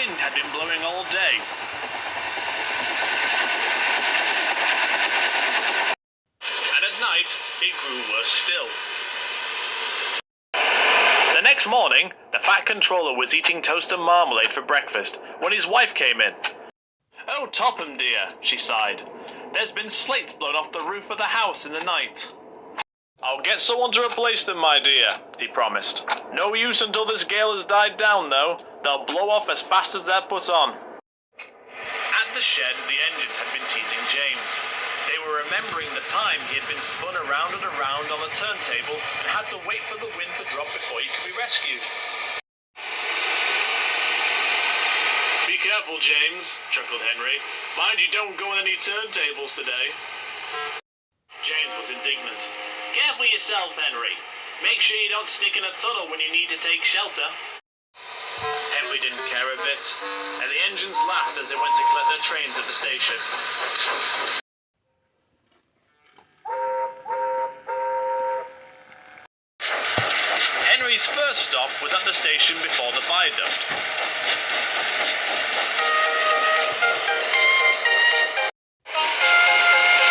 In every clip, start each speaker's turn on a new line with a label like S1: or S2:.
S1: wind had been blowing all day. And at night, it grew worse still. The next morning, the Fat Controller was eating toast and marmalade for breakfast when his wife came in. "Oh, Topham dear," she sighed. "There's been slates blown off the roof of the house in the night." "I'll get someone to replace them, my dear," he promised. "No use until this gale has died down, though. They'll blow off as fast as they're put on." At the shed, the engines had been teasing James. They were remembering the time he had been spun around and around on the turntable and had to wait for the wind to drop before he could be rescued. "Be careful, James," chuckled Henry. "Mind you don't go on any turntables today." James was indignant. "Careful yourself, Henry. Make sure you don't stick in a tunnel when you need to take shelter." Henry didn't care a bit, and the engines laughed as they went to collect their trains at the station. Henry's first stop was at the station before the viaduct.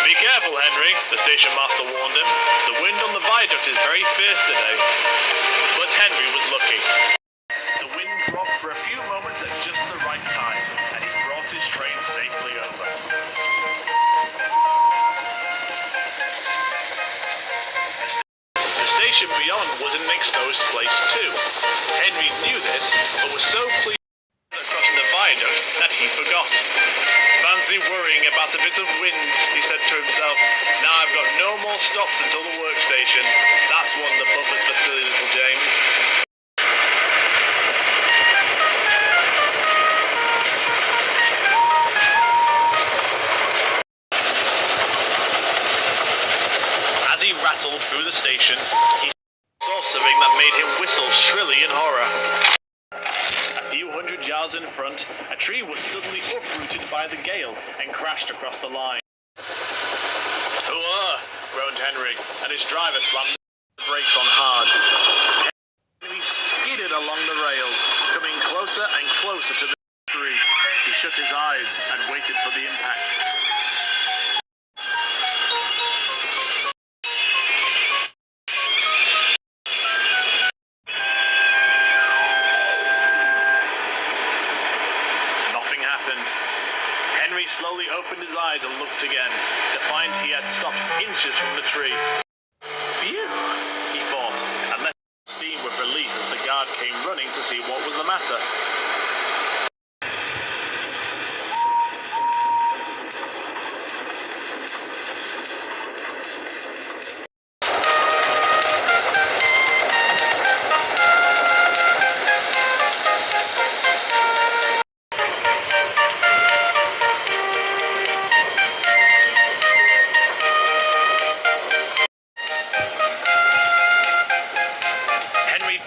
S1: "Be careful, Henry," the station master warned him. "The wind on the viaduct is very fierce today." But Henry was lucky. The wind dropped for a few moments at just the right time, and he brought his train safely over. The station beyond was in an exposed place too. Henry knew this, but was so pleased crossing the viaduct that he forgot. "Fancy worrying about a bit of wind," he said to himself. "Now I've got no more stops until the workstation. That's one of the buffers for silly little James." As he rattled through the station, he saw something that made him whistle shrilly in horror. A few hundred yards in front, a tree was suddenly uprooted by the gale and crashed across the line. "Hooah!" groaned Henry, and his driver slammed the brakes on hard. Henry skidded along the rails, coming closer and closer to the tree. He shut his eyes and waited for the impact. Henry slowly opened his eyes and looked again, to find he had stopped inches from the tree. "Phew," he thought, and let steam with relief as the guard came running to see what was the matter.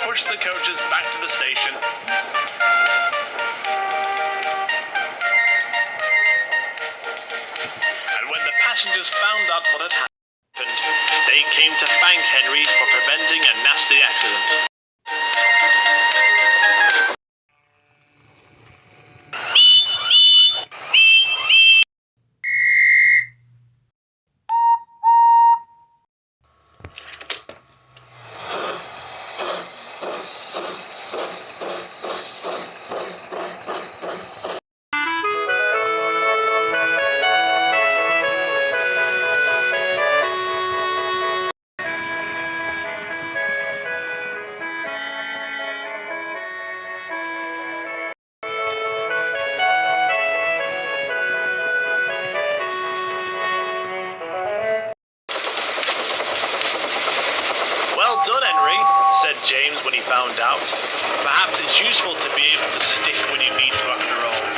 S1: Pushed the coaches back to the station. And when the passengers found out what had happened, they came to thank Henry for preventing a nasty accident. "Well done, Henry," said James when he found out. "Perhaps it's useful to be able to stick when you need to after all."